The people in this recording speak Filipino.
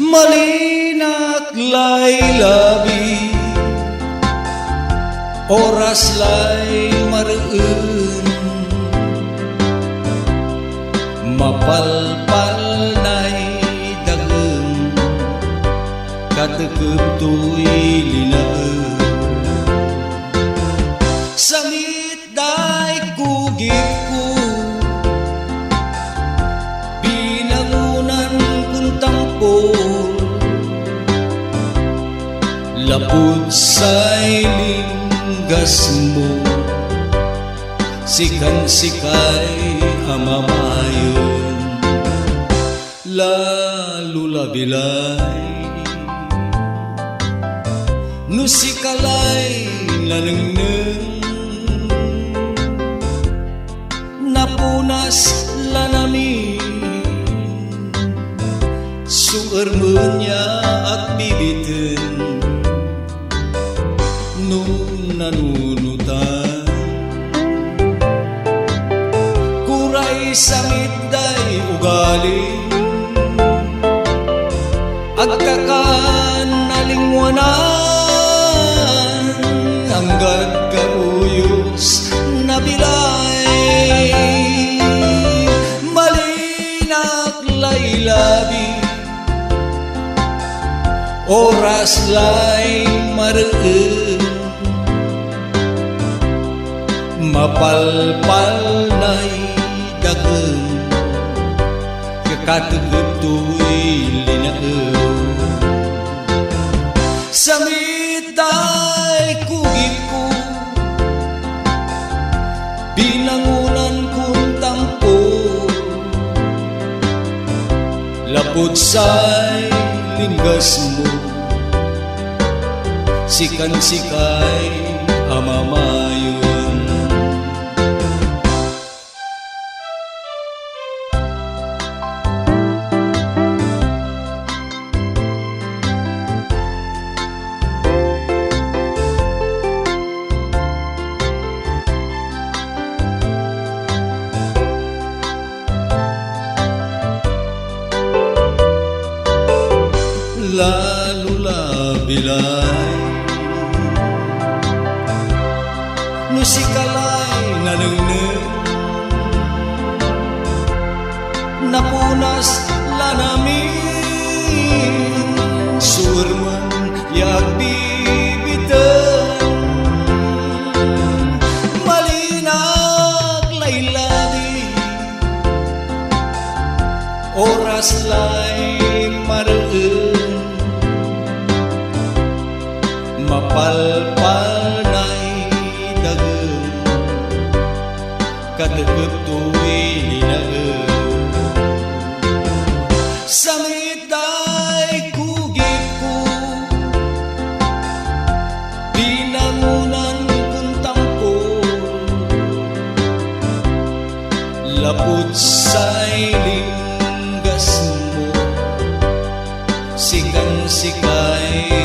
Malinak laylabi, oras lay mareun, mapalpal nay dageun, katekeup tuy linaeun. Samit day kugipku, binangunan kun tampol, lapud say linggasmo, sikan-sikay amamayon, lalo labilay, nusikalay lanengneng, napunas lanami, suermenya at bibiten, nun nanunutan. Kuray samit day ugali, agkakan nalingwanan, hanggat karuyos nabilay. Malinak laylabi, oras lay mareun, mapalpal nay dageun, katekeup tuy linaeun. Samit day kugipku, binangunan kun tampol, lapud say linggasmo, sikan-sikay amamayon. Lalo labilay, nusikalay nanengneng, napunas lanamin, suerman yak bibiten. Malinak laylabi, oras lay mareun, mapalpal nay dageun, katekeup tuy linaeun. Samit day kugipku, binangunan kun tampol, lapud say linggasmo, sikan-sikay